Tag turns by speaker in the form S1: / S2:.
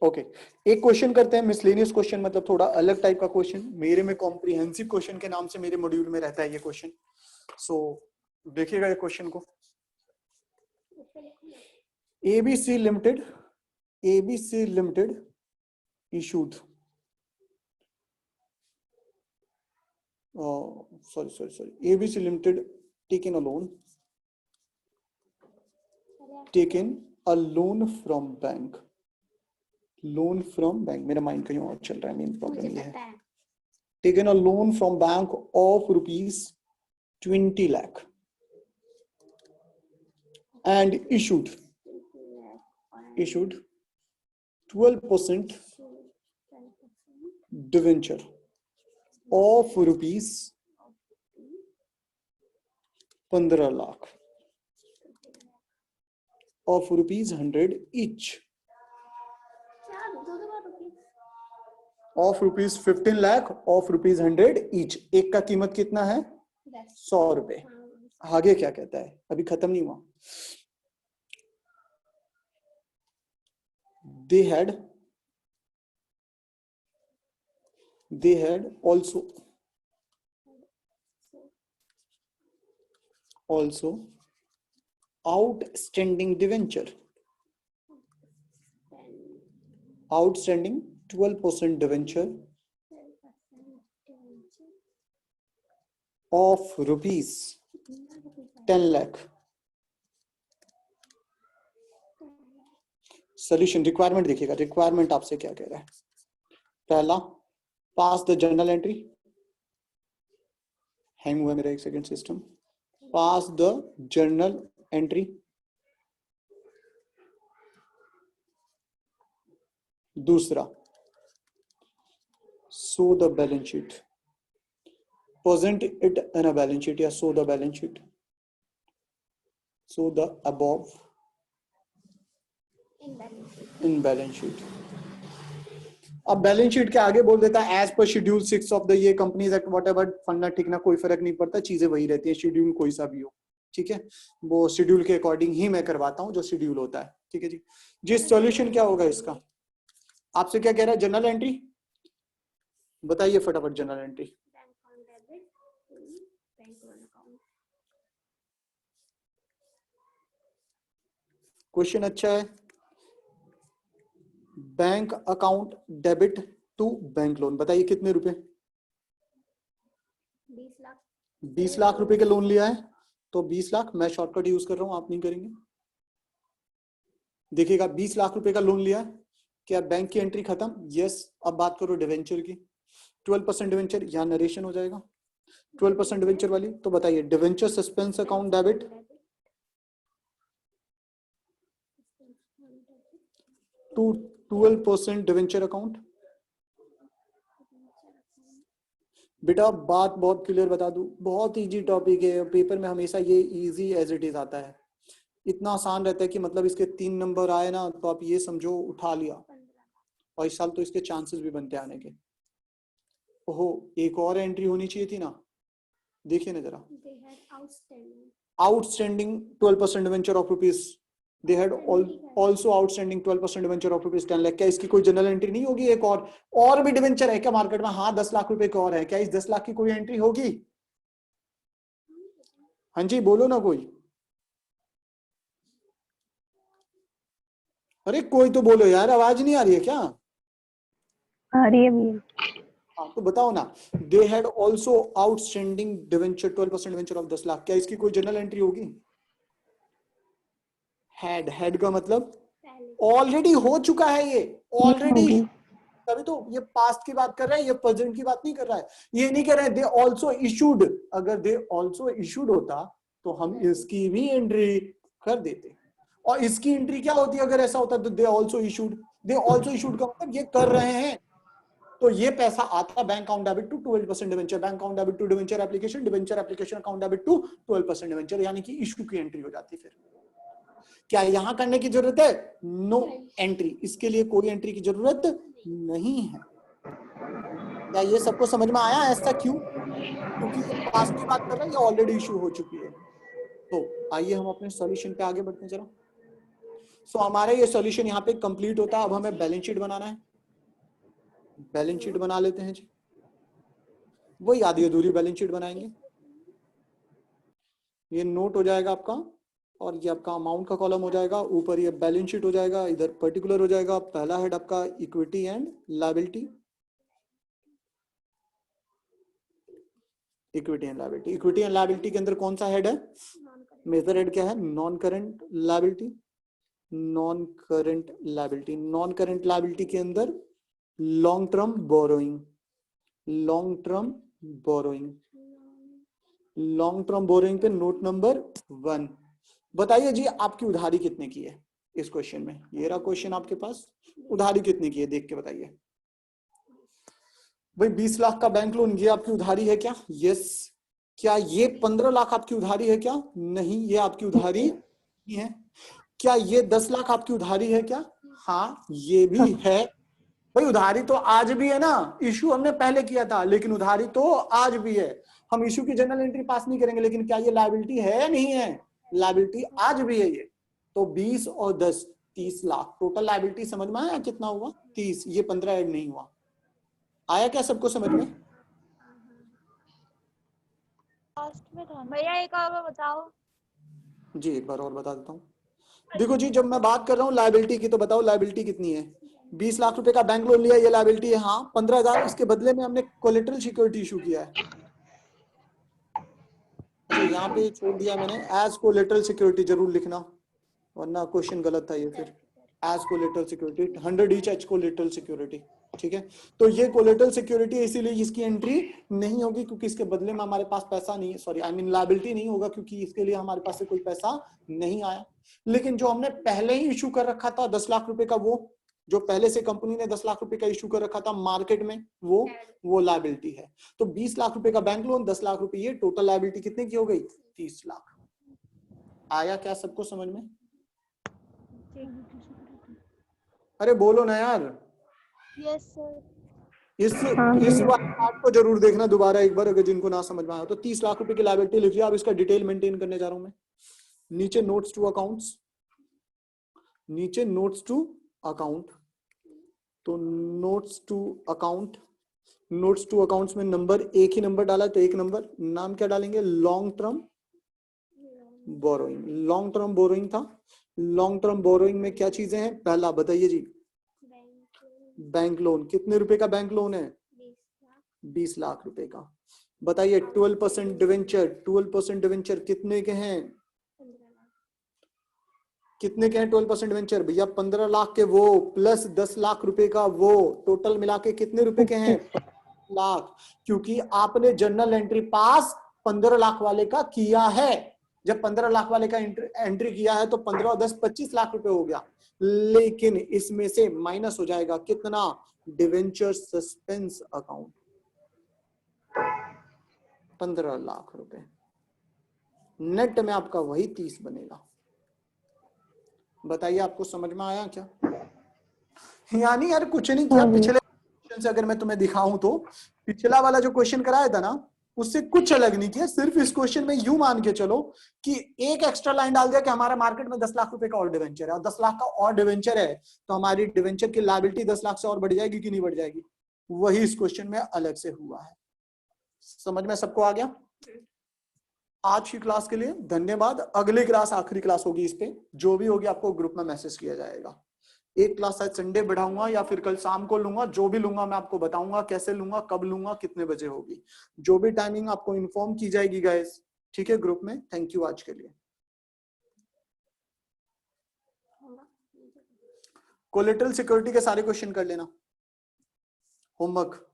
S1: Okay एक question करते हैं, मिसलेनियस क्वेश्चन, मतलब थोड़ा अलग टाइप का क्वेश्चन। मेरे में कॉम्प्रिहेंसिव क्वेश्चन के नाम से मेरे मॉड्यूल में रहता है ये क्वेश्चन। सो देखिएगा ये क्वेश्चन को। ABC limited issued ABC Limited taken a loan from bank। मेरा माइंड कहीं और चल रहा है, मेन प्रॉब्लम ये है। taken a loan from bank of rupees 20 lakh and issued 12% debenture of rupees 15 lakh of rupees 100 each of rupees 15 lakh of rupees 100 each। एक का कीमत कितना है? 100 रुपए। आगे क्या कहता है? अभी खत्म नहीं हुआ। They had also outstanding debenture, 12% debenture of rupees 10 lakh। Solution requirement देखिएगा, रिक्वायरमेंट आपसे क्या कह रहा है। पहला, pass the journal entry. Hang हुआ मेरा एक second system. Pass the journal entry. दूसरा, so the balance sheet. Present it in a balance sheet या so the balance sheet. So the above in balance sheet. अब balance sheet के आगे बोल देता है एज पर शेड्यूल 6 ऑफ द ये कंपनीज एक्ट व्हाटएवर फंडा ठिकना कोई फर्क नहीं पड़ता, चीजें वही रहती है, शेड्यूल कोई सा भी हो। ठीक है, वो शेड्यूल के अकॉर्डिंग ही मैं करवाता हूँ जो शेड्यूल होता है। ठीक है जी। जिस सॉल्यूशन क्या होगा इसका, आपसे क्या कह रहा है? जनरल एंट्री बताइए फटाफट। जनरल एंट्री क्वेश्चन अच्छा है। Bank account debit to bank loan. बताइए कितने रुपए? 20 लाख रुपए का लोन लिया है, तो 20 लाख। मैं शॉर्टकट यूज कर रहा हूं, आप नहीं करेंगे। देखिएगा 20 लाख रुपए का लोन लिया है, क्या बैंक की एंट्री खत्म? यस। अब बात करो डिवेंचर की। 12% डिवेंचर, यहां नरेशन हो जाएगा 12% डिवेंचर वाली। तो बताइए debenture suspense account debit to 12% debenture account. बेटा बात बहुत क्लियर बता दूं, बहुत इजी टॉपिक है, पेपर में हमेशा ये इजी एज इट इज आता है। इतना आसान रहता है कि मतलब इसके 3 नंबर आए ना तो आप ये समझो उठा लिया, और इस साल तो इसके चांसेस भी बनते आने के। ओहो, एक और एंट्री होनी चाहिए थी ना, देखिए ना जरा। Outstanding 12% debenture of rupees. They had also outstanding 12% debenture of rupees 10 lakh. क्या इसकी कोई जनरल एंट्री नहीं होगी? एक और भी डिवेंचर है क्या मार्केट में? हाँ 10 लाख रुपए का और है। क्या इस 10 लाख की कोई एंट्री होगी? हाँ जी बोलो ना कोई। अरे कोई तो बोलो यार, आवाज नहीं आ रही है क्या?
S2: आ रही है भैया।
S1: हाँ तो बताओ ना। They had also outstanding debenture 12% debenture of 10 lakh. क्या इसकी कोई जनरल एंट्री होगी? हेड का मतलब ऑलरेडी हो चुका है ये, ऑलरेडी। तभी तो ये पास्ट की बात कर रहा है, ये प्रेजेंट की बात नहीं कर रहा है। ये नहीं कह रहा है दे ऑल्सो इशूड। अगर दे ऑल्सो इशूड होता तो हम इसकी भी एंट्री कर देते। और इसकी एंट्री क्या होती है अगर ऐसा होता तो they also issued. They also issued का मतलब ये कर रहे हैं, तो ये पैसा आता bank account debit to 12% debenture. Bank account debit to debenture application, debenture application account debit to 12% debenture, यानी कि इशू की एंट्री हो जाती है। फिर क्या यहां करने की जरूरत है? नो एंट्री, इसके लिए कोई एंट्री की जरूरत नहीं है। क्या ये सबको समझ में आया? ऐसा क्यों? क्योंकि ये पास्ट की बात कर रहा है, ये ऑलरेडी इशू हो चुकी है। तो आइए हम अपने सॉल्यूशन पे आगे बढ़ते हैं जरा। सो हमारा ये सॉल्यूशन यहाँ पे कंप्लीट होता है। अब हमें बैलेंस शीट बनाना है, बैलेंस शीट बना लेते हैं जी। वही आधी अधूरी बैलेंस शीट बनाएंगे। ये नोट हो जाएगा आपका, और ये आपका अमाउंट का कॉलम हो जाएगा, ऊपर ये बैलेंस शीट हो जाएगा, इधर पर्टिकुलर हो जाएगा। पहला हेड आपका equity and liability, equity and liability. Equity and liability के अंदर कौन सा हेड है? मेजर हेड क्या है? Non current liability. Non current liability, non current liability के अंदर long term borrowing, long term borrowing, long term borrowing पे नोट नंबर 1। बताइए जी आपकी उधारी कितने की है इस क्वेश्चन में? ये रहा क्वेश्चन आपके पास, उधारी कितने की है देख के बताइए भाई। 20 लाख का बैंक लोन, ये आपकी उधारी है क्या? यस। क्या ये 15 लाख आपकी उधारी है क्या? नहीं, ये आपकी उधारी नहीं है। क्या ये 10 लाख आपकी उधारी है क्या? हाँ ये भी है। भाई उधारी तो आज भी है ना, इशू हमने पहले किया था, लेकिन उधारी तो आज भी है। हम इशू की जनरल एंट्री पास नहीं करेंगे, लेकिन क्या ये लायबिलिटी है या नहीं है? लायबिलिटी आज भी है ये। तो 20 और 10 30 लाख टोटल लायबिलिटी। समझ में आया कितना हुआ? 30। ये 15 ऐड नहीं हुआ। आया क्या सबको समझ में?
S3: भैया एक और बताओ
S1: जी एक बार और बता देता हूँ। देखो जी, जब मैं बात कर रहा हूँ लायबिलिटी की, तो बताओ लायबिलिटी कितनी है? 20 लाख रुपए का बैंक लोन लिया, ये लायबिलिटी है। हाँ 15,000 इसके बदले में हमने कोलेटरल सिक्योरिटी इशू किया है। अच्छा यहाँ पे छोड़ दिया मैंने, एज कोलेटरल सिक्योरिटी जरूर लिखना, वरना क्वेश्चन गलत था ये। फिर एज कोलेटरल सिक्योरिटी 100 ईच एच कोलेटरल सिक्योरिटी, ठीक है। तो ये कोलेटरल सिक्योरिटी इसीलिए इसकी एंट्री नहीं होगी, क्योंकि इसके बदले में हमारे पास पैसा नहीं है, सॉरी आई मीन लायबिलिटी नहीं होगा, क्योंकि इसके लिए हमारे पास से कोई पैसा नहीं आया। लेकिन जो हमने पहले ही इशू कर रखा था 10 लाख रुपए का, वो जो पहले से कंपनी ने 10 लाख रुपए का इशू कर रखा था मार्केट में, वो लायबिलिटी है। तो 20 लाख रुपए का बैंक लोन, 10 लाख रुपए, ये टोटल लायबिलिटी कितने की हो गई? 30 लाख। आया क्या सबको समझ में? अरे बोलो ना यार।
S3: Yes sir.
S1: इस पार्ट को जरूर देखना दोबारा एक बार, अगर जिनको ना समझ में आया तो। 30 लाख रुपए की लायबिलिटी लिख लिया। अब इसका डिटेल मेंटेन करने जा रहा हूं मैं। नीचे नोट्स टू अकाउंट्स, नीचे नोट्स टू अकाउंट, तो notes to account, notes to accounts में नंबर एक ही नंबर डाला, तो एक नंबर। नाम क्या डालेंगे? Long term borrowing. Long term borrowing था। लॉन्ग टर्म बोरोइंग में क्या चीजें हैं? पहला बताइए जी, बैंक लोन। कितने रुपए का बैंक लोन है? 20 लाख रुपए का। बताइए 12% डिवेंचर, 12% डिवेंचर कितने के हैं? कितने के हैं 12% डिवेंचर? भैया 15 लाख के वो, प्लस 10 लाख रुपए का वो, टोटल मिला के कितने रुपए के हैं? 15 लाख। क्योंकि आपने जर्नल एंट्री पास 15 लाख वाले का किया है। जब 15 लाख वाले का एंट्री किया है तो 15 और 10 25 लाख रुपए हो गया। लेकिन इसमें से माइनस हो जाएगा कितना? डिवेंचर सस्पेंस अकाउंट, 15 लाख रुपए। नेट में आपका वही 30 बनेगा। बताइए आपको समझ में आया क्या? यानी यार कुछ नहीं किया। पिछले क्वेश्चन से अगर मैं तुम्हें दिखाऊं तो पिछला वाला जो क्वेश्चन कराया था ना, उससे कुछ अलग नहीं किया। सिर्फ इस क्वेश्चन में यूं मान के चलो कि एक एक्स्ट्रा लाइन डाल दिया कि हमारा मार्केट में 10 लाख रुपए का और डिवेंचर है, और 10 लाख का और डिवेंचर है, तो हमारी डिवेंचर की लायबिलिटी 10 लाख से और बढ़ जाएगी कि नहीं बढ़ जाएगी? वही इस क्वेश्चन में अलग से हुआ है। समझ में सबको आ गया? आज की क्लास के लिए धन्यवाद। अगली क्लास आखिरी क्लास होगी इस पे, जो भी होगी आपको ग्रुप में मैसेज किया जाएगा। एक क्लास शायद संडे बढ़ाऊंगा या फिर कल शाम को लूंगा। जो भी लूंगा मैं आपको बताऊंगा, कैसे लूंगा, कब लूंगा, कितने बजे होगी, जो भी टाइमिंग आपको इन्फॉर्म की जाएगी गाइस, ठीक है, ग्रुप में। थैंक यू आज के लिए। कोलेटरल सिक्योरिटी के सारे क्वेश्चन कर लेना, होमवर्क।